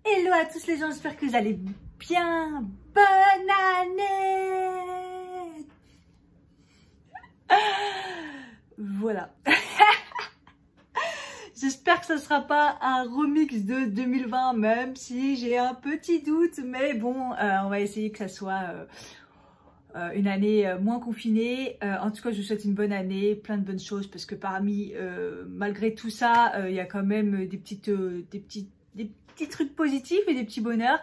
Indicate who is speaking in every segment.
Speaker 1: Hello à tous les gens, j'espère que vous allez bien. Bonne année. Voilà. J'espère que ce ne sera pas un remix de 2020, même si j'ai un petit doute. Mais bon, on va essayer que ça soit une année moins confinée. En tout cas, je vous souhaite une bonne année, plein de bonnes choses. Parce que malgré tout ça, il y a quand même des petits trucs positifs et des petits bonheurs.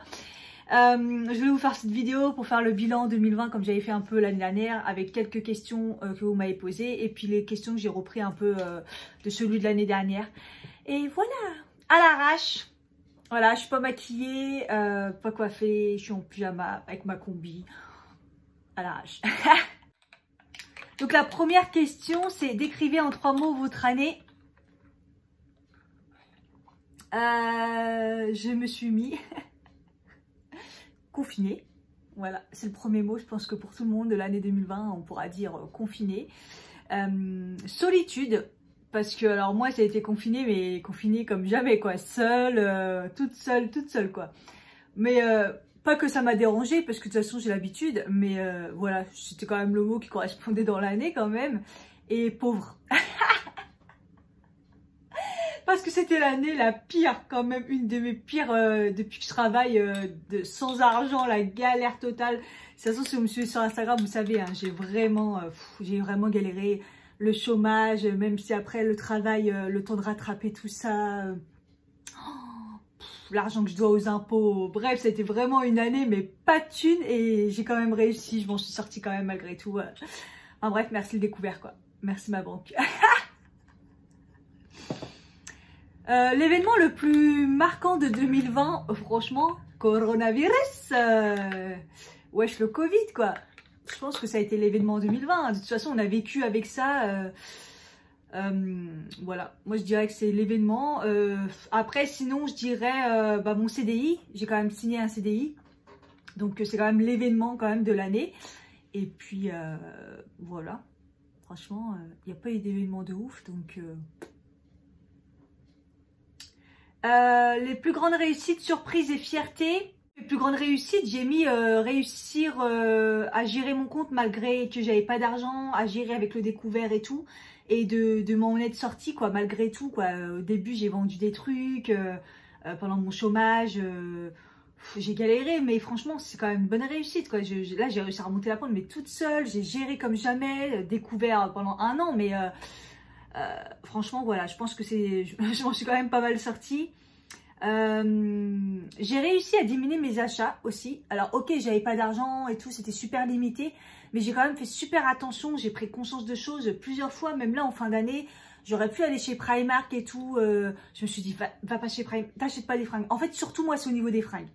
Speaker 1: Je voulais vous faire cette vidéo pour faire le bilan 2020 comme j'avais fait un peu l'année dernière avec quelques questions que vous m'avez posées et puis les questions que j'ai repris un peu de celui de l'année dernière. Et voilà, à l'arrache. Voilà, je suis pas maquillée, pas coiffée, je suis en pyjama avec ma combi. À l'arrache. Donc la première question, c'est décrivez en 3 mots votre année. Je me suis mis confinée. Voilà, c'est le premier mot. Je pense que pour tout le monde de l'année 2020, on pourra dire confiné. Solitude, parce que alors moi, ça a été confiné, mais confiné comme jamais, quoi. Toute seule, quoi. Mais pas que ça m'a dérangée, parce que de toute façon, j'ai l'habitude. Mais voilà, c'était quand même le mot qui correspondait dans l'année, quand même. Et pauvre. Parce que c'était l'année la pire, quand même, une de mes pires depuis que je travaille sans argent, la galère totale. De toute façon, si vous me suivez sur Instagram, vous savez, hein, j'ai vraiment galéré. Le chômage, même si après le travail, le temps de rattraper tout ça, l'argent que je dois aux impôts. Bref, c'était vraiment une année, mais pas de thunes. Et j'ai quand même réussi, je m'en suis sortie quand même malgré tout. Enfin bref, merci le découvert, quoi. Merci ma banque. L'événement le plus marquant de 2020, franchement, coronavirus, wesh le Covid quoi. Je pense que ça a été l'événement 2020. De toute façon, on a vécu avec ça. Voilà, moi je dirais que c'est l'événement. Après, sinon, je dirais mon CDI. J'ai quand même signé un CDI, donc c'est quand même l'événement quand même de l'année. Et puis voilà, franchement, il n'y a pas eu d'événement de ouf, donc. Les plus grandes réussites, surprises et fierté. Les plus grandes réussites, j'ai mis réussir à gérer mon compte malgré que j'avais pas d'argent, à gérer avec le découvert et tout, et de m'en être sortie quoi, malgré tout quoi. Au début, j'ai vendu des trucs pendant mon chômage. J'ai galéré, mais franchement, c'est quand même une bonne réussite quoi. Là, j'ai réussi à remonter la pente, mais toute seule, j'ai géré comme jamais, découvert pendant 1 an, mais franchement, voilà, je pense que je m'en suis quand même pas mal sortie. J'ai réussi à diminuer mes achats aussi. Alors, ok, j'avais pas d'argent et tout, c'était super limité, mais j'ai quand même fait super attention. J'ai pris conscience de choses plusieurs fois, même là en fin d'année. J'aurais pu aller chez Primark et tout. Je me suis dit, va pas chez Primark, t'achètes pas des fringues. En fait, surtout moi, c'est au niveau des fringues.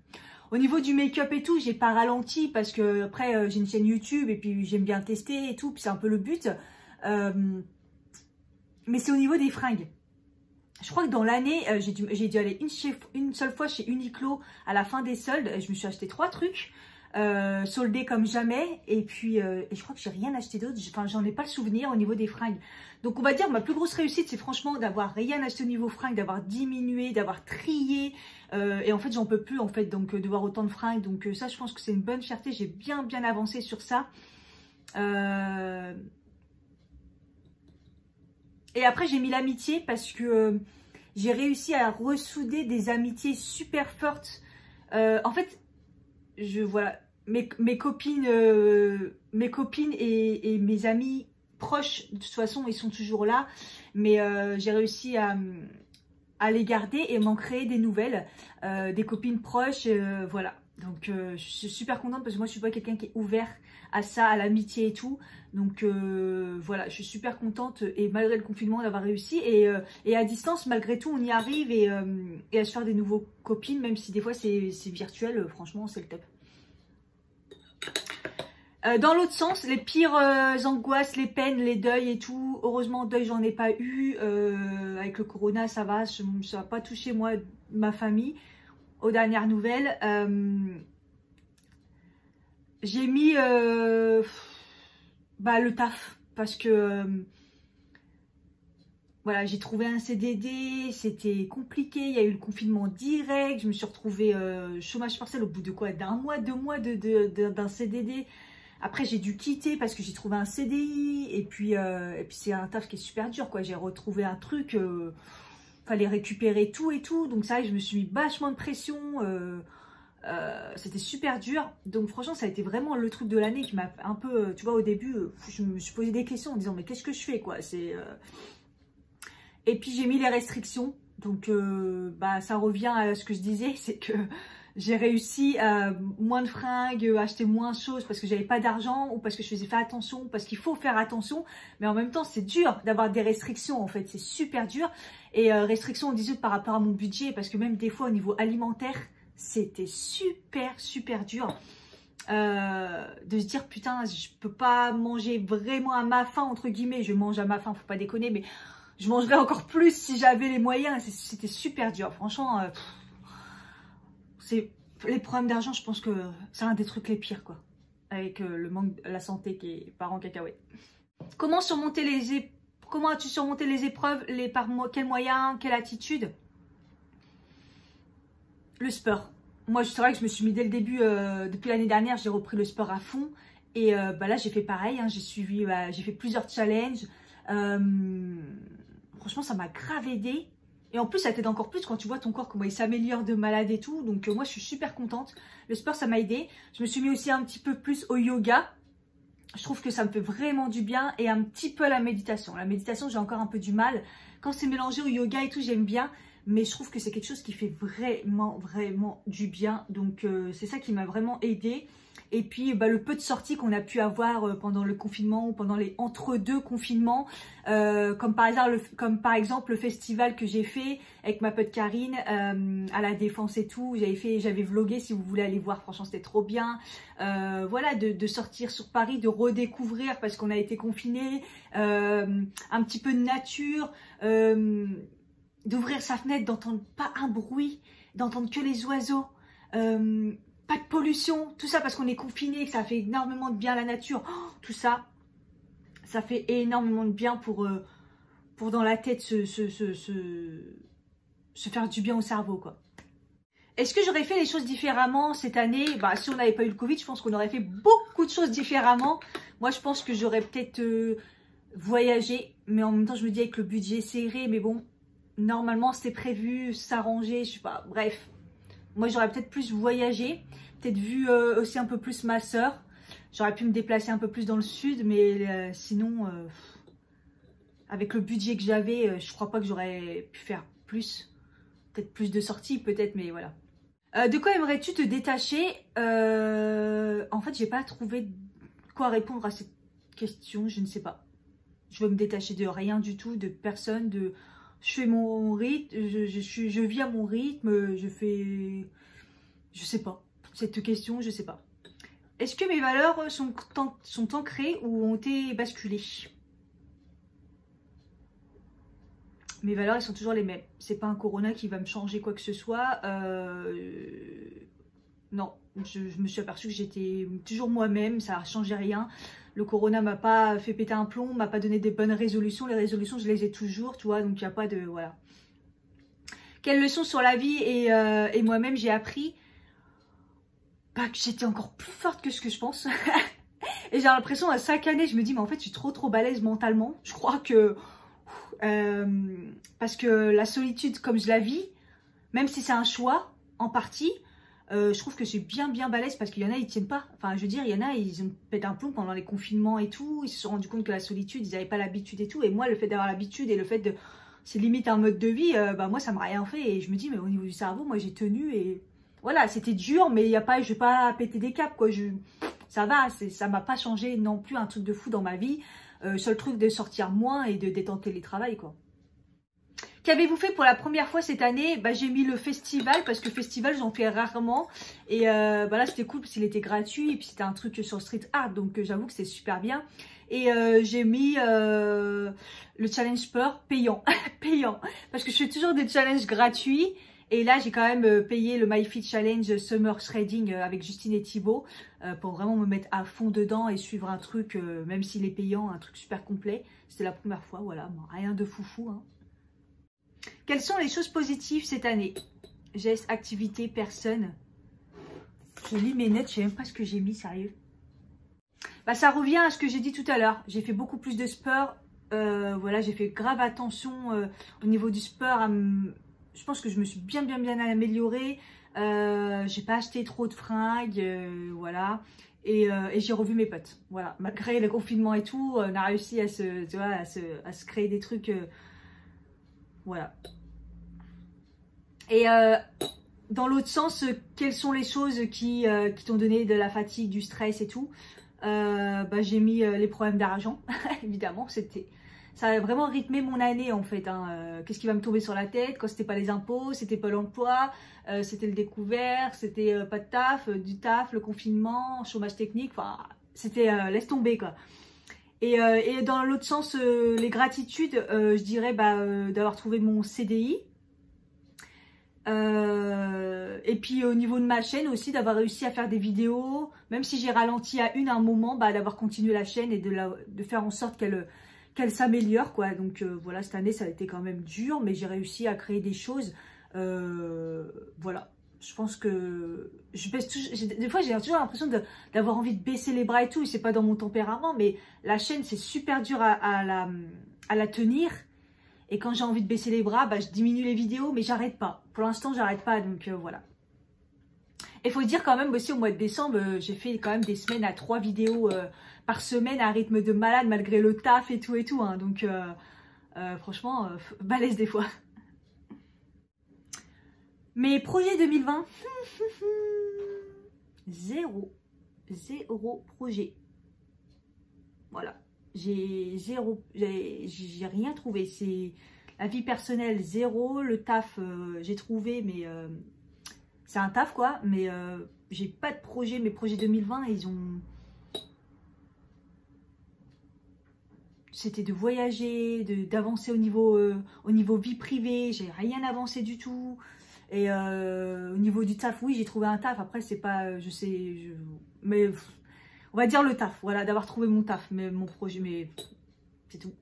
Speaker 1: Au niveau du make-up et tout, j'ai pas ralenti parce que après, j'ai une chaîne YouTube et puis j'aime bien tester et tout, puis c'est un peu le but. Mais c'est au niveau des fringues. Je crois que dans l'année, j'ai dû aller une seule fois chez Uniqlo à la fin des soldes. Je me suis acheté 3 trucs, soldés comme jamais. Et puis, je crois que j'ai rien acheté d'autre. Enfin, j'en ai pas le souvenir au niveau des fringues. Donc, on va dire ma plus grosse réussite, c'est franchement d'avoir rien acheté au niveau fringues, d'avoir diminué, d'avoir trié. Et en fait, j'en peux plus, en fait, donc de voir autant de fringues. Donc, ça, je pense que c'est une bonne fierté. J'ai bien avancé sur ça. Et après, j'ai mis l'amitié parce que j'ai réussi à ressouder des amitiés super fortes. En fait, voilà, mes copines et mes amis proches, de toute façon, ils sont toujours là. Mais j'ai réussi à les garder et m'en créer des nouvelles, des copines proches, voilà. Donc je suis super contente parce que moi je suis pas quelqu'un qui est ouvert à ça, à l'amitié et tout. Donc voilà, je suis super contente et malgré le confinement d'avoir réussi et à distance malgré tout on y arrive et à se faire des nouveaux copines même si des fois c'est virtuel, franchement c'est le top. Dans l'autre sens, les pires angoisses, les peines, les deuils et tout. Heureusement, deuil, j'en ai pas eu. Avec le corona, ça va. Ça n'a pas touché, moi, ma famille. Aux dernières nouvelles. J'ai mis le taf. Parce que... voilà, j'ai trouvé un CDD, c'était compliqué, il y a eu le confinement direct, je me suis retrouvée chômage partiel au bout de quoi, d'un mois, 2 mois d'un CDD. Après, j'ai dû quitter parce que j'ai trouvé un CDI. Et puis c'est un taf qui est super dur, quoi. J'ai retrouvé un truc, fallait récupérer tout et tout. Donc ça, je me suis mis vachement de pression. C'était super dur. Donc franchement, ça a été vraiment le truc de l'année qui m'a un peu, tu vois, au début, je me suis posé des questions en disant, mais qu'est-ce que je fais, quoi. Et puis j'ai mis les restrictions. Donc bah, ça revient à ce que je disais, c'est que j'ai réussi à moins de fringues, acheter moins de choses parce que j'avais pas d'argent ou parce que je faisais pas attention, parce qu'il faut faire attention. Mais en même temps, c'est dur d'avoir des restrictions, en fait. C'est super dur. Et restrictions, on disait par rapport à mon budget, parce que même des fois, au niveau alimentaire, c'était super dur. De se dire, putain, je peux pas manger vraiment à ma faim, entre guillemets. Je mange à ma faim, faut pas déconner, mais je mangerais encore plus si j'avais les moyens. C'était super dur. Franchement, les problèmes d'argent, je pense que c'est un des trucs les pires, quoi. Avec le manque de la santé qui est part en cacahuète. Comment as-tu surmonté les épreuves, quels moyens, quelle attitude? Le sport. Moi, c'est vrai que je me suis mis dès le début, depuis l'année dernière, j'ai repris le sport à fond. Et bah là, j'ai fait pareil, hein, j'ai fait plusieurs challenges. Franchement, ça m'a grave aidé. Et en plus, ça t'aide encore plus quand tu vois ton corps, comment il s'améliore de malade et tout. Donc moi, je suis super contente. Le sport, ça m'a aidé. Je me suis mis aussi un petit peu plus au yoga. Je trouve que ça me fait vraiment du bien. Et un petit peu à la méditation. La méditation, j'ai encore un peu du mal. Quand c'est mélangé au yoga et tout, j'aime bien. Mais je trouve que c'est quelque chose qui fait vraiment du bien. Donc c'est ça qui m'a vraiment aidé. Et puis bah, le peu de sorties qu'on a pu avoir pendant le confinement ou pendant les entre-deux confinements, comme par exemple le festival que j'ai fait avec ma pote Karine à la Défense et tout. J'avais vlogué, si vous voulez aller voir, franchement c'était trop bien. Voilà, de sortir sur Paris, de redécouvrir parce qu'on a été confinés, un petit peu de nature, d'ouvrir sa fenêtre, d'entendre pas un bruit, d'entendre que les oiseaux. Pas de pollution, tout ça parce qu'on est confiné, que ça fait énormément de bien à la nature. Oh, tout ça, ça fait énormément de bien pour dans la tête se faire du bien au cerveau, quoi. Est-ce que j'aurais fait les choses différemment cette année? Bah, si on n'avait pas eu le Covid, je pense qu'on aurait fait beaucoup de choses différemment. Moi, je pense que j'aurais peut-être voyagé, mais en même temps, je me dis avec le budget serré, mais bon, normalement, c'était prévu, s'arranger, je sais pas, bref. Moi, j'aurais peut-être plus voyagé, peut-être vu aussi un peu plus ma soeur. J'aurais pu me déplacer un peu plus dans le sud, mais sinon, avec le budget que j'avais, je crois pas que j'aurais pu faire plus. Peut-être plus de sorties, peut-être, mais voilà. De quoi aimerais-tu te détacher? En fait, j'ai pas trouvé quoi répondre à cette question, je ne sais pas. Je veux me détacher de rien du tout, de personne, je fais mon rythme, je vis à mon rythme, je sais pas. Cette question, je sais pas. Est-ce que mes valeurs sont ancrées ou ont été basculées? Mes valeurs, elles sont toujours les mêmes. C'est pas un corona qui va me changer quoi que ce soit. Non, je me suis aperçue que j'étais toujours moi-même, ça a changé rien. Le corona m'a pas fait péter un plomb, m'a pas donné des bonnes résolutions. Les résolutions, je les ai toujours, tu vois, donc il n'y a pas de... Voilà. Quelles leçons sur la vie et moi-même j'ai appris? Bah, que j'étais encore plus forte que ce que je pense. Et j'ai l'impression, à chaque année, je me dis, mais en fait, je suis trop balèze mentalement. Je crois que... parce que la solitude, comme je la vis, même si c'est un choix, en partie... je trouve que c'est bien balèze parce qu'il y en a, ils tiennent pas. Enfin, je veux dire, il y en a, ils ont pété un plomb pendant les confinements et tout. Ils se sont rendus compte que la solitude, ils n'avaient pas l'habitude et tout. Et moi, le fait d'avoir l'habitude et le fait de... C'est limite un mode de vie, bah moi, ça m'a rien fait. Et je me dis, mais au niveau du cerveau, moi, j'ai tenu et... Voilà, c'était dur, mais il y a pas, je vais pas péter des câbles, quoi. Ça va, ça m'a pas changé non plus un truc de fou dans ma vie. Seul truc de sortir moins et de détenter les travails, quoi. Qu'avez-vous fait pour la première fois cette année? Bah, j'ai mis le festival parce que festival j'en fais rarement et bah là c'était cool parce qu'il était gratuit et puis c'était un truc sur street art donc j'avoue que c'est super bien. Et j'ai mis le challenge sport payant, payant parce que je fais toujours des challenges gratuits et là j'ai quand même payé le MyFit Challenge Summer Shredding avec Justine et Thibaut pour vraiment me mettre à fond dedans et suivre un truc même s'il est payant, un truc super complet. C'était la première fois, voilà, bon, rien de foufou hein. Quelles sont les choses positives cette année? Gestes, activités, personnes. Je lis mes notes, je sais même pas ce que j'ai mis, sérieux. Bah, ça revient à ce que j'ai dit tout à l'heure. J'ai fait beaucoup plus de sport. Voilà, j'ai fait grave attention au niveau du sport. Je pense que je me suis bien améliorée. J'ai pas acheté trop de fringues, voilà. Et j'ai revu mes potes. Voilà, malgré le confinement et tout, on a réussi à se, tu vois, à se créer des trucs. Voilà. Et dans l'autre sens, quelles sont les choses qui t'ont donné de la fatigue, du stress et tout? Bah, j'ai mis les problèmes d'argent, évidemment. Ça a vraiment rythmé mon année en fait. Hein. Qu'est-ce qui va me tomber sur la tête quand c'était pas les impôts, c'était pas l'emploi, c'était le découvert, c'était pas de taf, du taf, le confinement, chômage technique. Enfin, c'était laisse tomber quoi. Et dans l'autre sens, les gratitudes, je dirais bah, d'avoir trouvé mon CDI. Et puis au niveau de ma chaîne aussi, d'avoir réussi à faire des vidéos, même si j'ai ralenti à un moment, bah, d'avoir continué la chaîne et de faire en sorte qu'elle s'améliore quoi. Donc voilà, cette année ça a été quand même dur, mais j'ai réussi à créer des choses. Voilà, je pense que des fois j'ai toujours l'impression d'avoir envie de baisser les bras et tout. C'est pas dans mon tempérament, mais la chaîne c'est super dur à la tenir. Et quand j'ai envie de baisser les bras, bah, je diminue les vidéos, mais j'arrête pas. Pour l'instant, j'arrête pas, donc voilà. Et il faut dire quand même aussi, au mois de décembre, j'ai fait quand même des semaines à 3 vidéos par semaine, à un rythme de malade, malgré le taf et tout. Hein. Donc, franchement, balèze des fois. Mes projets 2020, zéro projet. Voilà. J'ai rien trouvé. C'est la vie personnelle, zéro. Le taf, j'ai trouvé, mais c'est un taf quoi. Mais j'ai pas de projet. Mes projets 2020, c'était de voyager, d'avancer au niveau vie privée. J'ai rien avancé du tout. Et au niveau du taf, oui, j'ai trouvé un taf. Après, c'est pas, mais on va dire le taf, voilà, d'avoir trouvé mon taf, mais mon projet, mais c'est tout.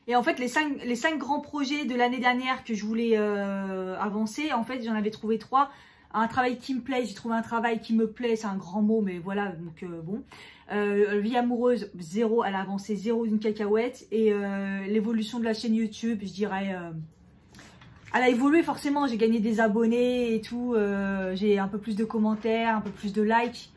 Speaker 1: Et en fait, les cinq grands projets de l'année dernière que je voulais avancer, en fait, j'en avais trouvé 3. Un travail qui me plaît, j'ai trouvé un travail qui me plaît, c'est un grand mot, mais voilà, donc bon. Vie amoureuse, 0, elle a avancé 0 d'une cacahuète. Et l'évolution de la chaîne YouTube, je dirais... elle a évolué forcément, j'ai gagné des abonnés et tout, j'ai un peu plus de commentaires, un peu plus de likes.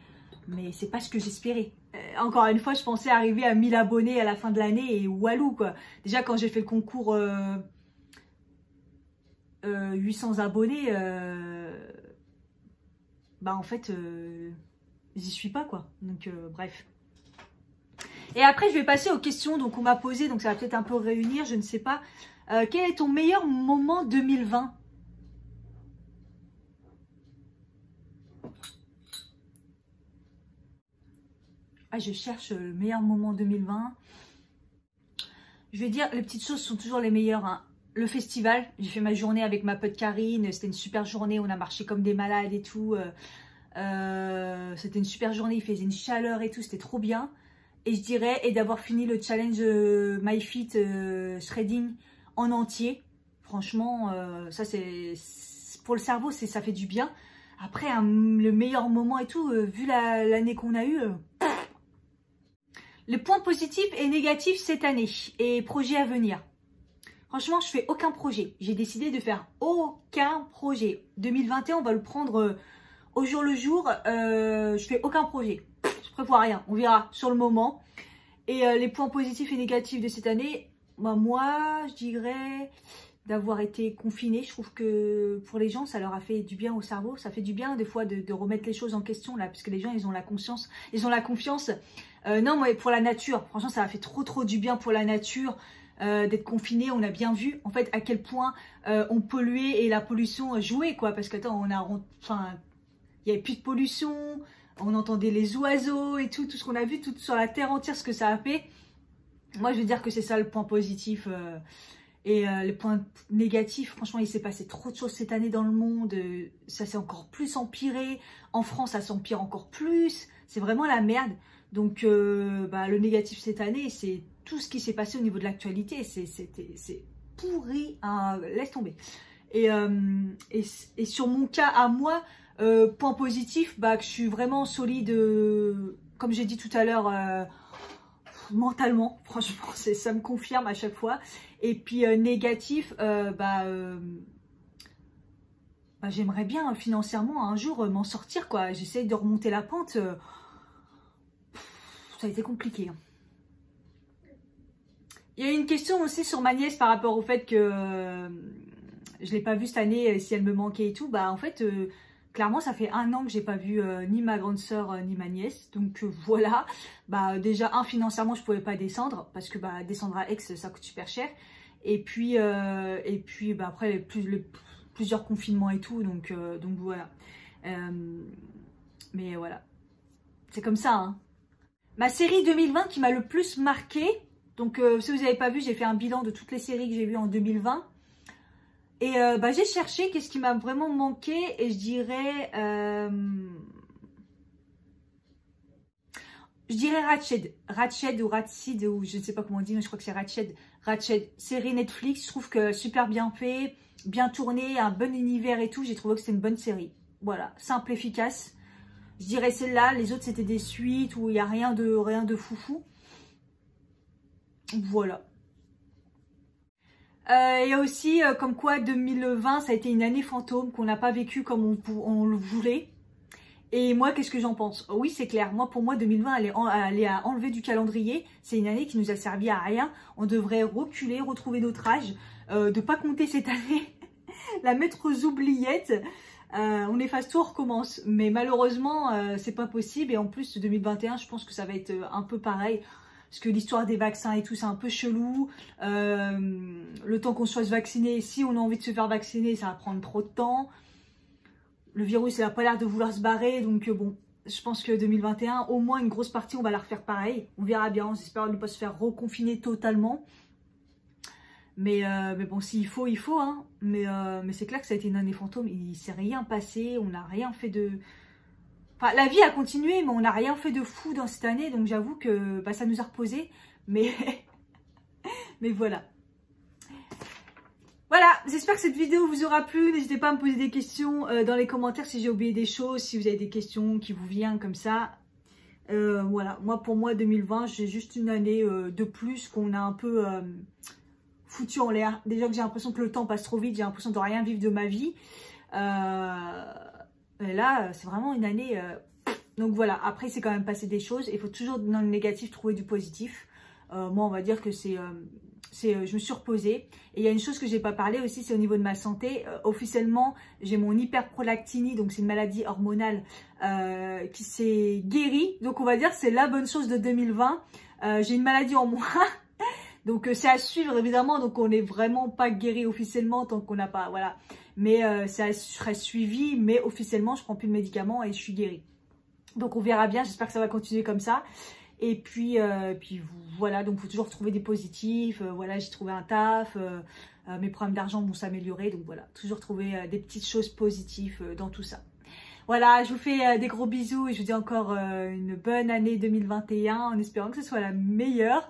Speaker 1: Mais c'est pas ce que j'espérais. Encore une fois, je pensais arriver à 1000 abonnés à la fin de l'année et walou quoi. Déjà quand j'ai fait le concours 800 abonnés, bah en fait, j'y suis pas quoi. Donc bref. Et après, je vais passer aux questions donc on m'a posé, donc ça va peut-être un peu réunir, je ne sais pas. Quel est ton meilleur moment 2020? Ah, je cherche le meilleur moment 2020. Je vais dire, les petites choses sont toujours les meilleures. Hein. Le festival, j'ai fait ma journée avec ma pote Karine. C'était une super journée, on a marché comme des malades et tout. C'était une super journée, il faisait une chaleur et tout, c'était trop bien. Et je dirais, et d'avoir fini le challenge MyFit Shredding en entier. Franchement, ça c'est pour le cerveau, ça fait du bien. Après, le meilleur moment et tout, vu l'année qu'on a eue... Les points positifs et négatifs cette année et projets à venir. Franchement, je fais aucun projet. J'ai décidé de faire aucun projet. 2021, on va le prendre au jour le jour. Je fais aucun projet. Je prévois rien. On verra sur le moment. Et les points positifs et négatifs de cette année, bah, moi, je dirais d'avoir été confinée. Je trouve que pour les gens, ça leur a fait du bien au cerveau. Ça fait du bien des fois de remettre les choses en question là, parce que les gens, ils ont la conscience, ils ont la confiance. Non, moi, pour la nature, franchement, ça a fait trop du bien pour la nature d'être confiné. On a bien vu, en fait, à quel point on polluait et la pollution jouait, quoi. Parce que, attends, enfin, il n'y avait plus de pollution, on entendait les oiseaux et tout ce qu'on a vu, tout sur la terre entière, ce que ça a fait. Moi, je veux dire que c'est ça le point positif. Et les points négatifs, franchement, il s'est passé trop de choses cette année dans le monde. Ça s'est encore plus empiré. En France, ça s'empire encore plus. C'est vraiment la merde. Donc, bah, le négatif cette année, c'est tout ce qui s'est passé au niveau de l'actualité. pourri, hein, laisse tomber. Et sur mon cas à moi, point positif, bah, que je suis vraiment solide, comme j'ai dit tout à l'heure, mentalement, franchement, ça me confirme à chaque fois. Et puis négatif, bah, j'aimerais bien financièrement un jour m'en sortir, quoi. J'essaie de remonter la pente. Ça a été compliqué. Hein. Il y a une question aussi sur ma nièce par rapport au fait que je l'ai pas vue cette année, si elle me manquait et tout. Bah en fait, clairement, ça fait 1 an que j'ai pas vu ni ma grande sœur ni ma nièce. Donc voilà. Bah déjà, financièrement, je pouvais pas descendre parce que bah descendre à Aix, ça coûte super cher. Et puis bah après plusieurs confinements et tout. Donc voilà. Mais voilà, c'est comme ça. Hein. Ma série 2020 qui m'a le plus marqué. Donc, si vous n'avez pas vu, j'ai fait un bilan de toutes les séries que j'ai vues en 2020. Et bah, j'ai cherché qu'est-ce qui m'a vraiment manqué. Et je dirais Ratched ou Ratched, ou je ne sais pas comment on dit, mais je crois que c'est Ratched. Ratched, série Netflix. Je trouve que super bien fait, bien tourné, un bon univers et tout. J'ai trouvé que c'était une bonne série. Voilà, simple, efficace. Je dirais celle-là. Les autres, c'était des suites où il n'y a rien de foufou. Voilà. Il y a aussi comme quoi 2020 ça a été une année fantôme qu'on n'a pas vécu comme on le voulait. Et moi qu'est-ce que j'en pense? Oui c'est clair, pour moi 2020 elle est à enlever du calendrier. C'est une année qui nous a servi à rien. On devrait reculer, retrouver notre âge, de pas compter cette année, la mettre aux oubliettes. On efface tout, on recommence. Mais malheureusement c'est pas possible. Et en plus 2021 je pense que ça va être un peu pareil. Parce que l'histoire des vaccins et tout, c'est un peu chelou. Le temps qu'on soit vacciné, si on a envie de se faire vacciner, ça va prendre trop de temps. Le virus, il n'a pas l'air de vouloir se barrer. Donc bon, je pense que 2021, au moins une grosse partie, on va la refaire pareil. On verra bien, on espère ne pas se faire reconfiner totalement. Mais bon, s'il faut, il faut. Hein. Mais c'est clair que ça a été une année fantôme. Il ne s'est rien passé, on n'a rien fait de... Enfin, la vie a continué, mais on n'a rien fait de fou dans cette année. Donc, j'avoue que bah, ça nous a reposé. Mais, mais voilà. Voilà, j'espère que cette vidéo vous aura plu. N'hésitez pas à me poser des questions dans les commentaires si j'ai oublié des choses. Si vous avez des questions qui vous viennent comme ça. Voilà, pour moi, 2020, j'ai juste une année de plus qu'on a un peu foutu en l'air. Déjà que j'ai l'impression que le temps passe trop vite. J'ai l'impression de rien vivre de ma vie. Et là, c'est vraiment une année... Donc voilà, après, c'est quand même passé des choses. Il faut toujours, dans le négatif, trouver du positif. Moi, on va dire que c'est... je me suis reposée. Et il y a une chose que je n'ai pas parlé aussi, c'est au niveau de ma santé. Officiellement, j'ai mon hyperprolactinie, donc c'est une maladie hormonale qui s'est guérie. Donc on va dire que c'est la bonne chose de 2020. J'ai une maladie en moins. Donc c'est à suivre évidemment, donc on n'est vraiment pas guéri officiellement tant qu'on n'a pas, voilà. Mais ça serait suivi, mais officiellement je prends plus de médicaments et je suis guérie. Donc on verra bien, j'espère que ça va continuer comme ça. Et puis voilà, donc il faut toujours trouver des positifs. Voilà, j'ai trouvé un taf, mes problèmes d'argent vont s'améliorer. Donc voilà, toujours trouver des petites choses positives dans tout ça. Voilà, je vous fais des gros bisous et je vous dis encore une bonne année 2021 en espérant que ce soit la meilleure.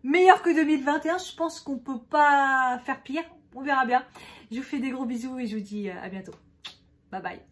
Speaker 1: Meilleure que 2021, je pense qu'on peut pas faire pire. On verra bien. Je vous fais des gros bisous et je vous dis à bientôt. Bye bye.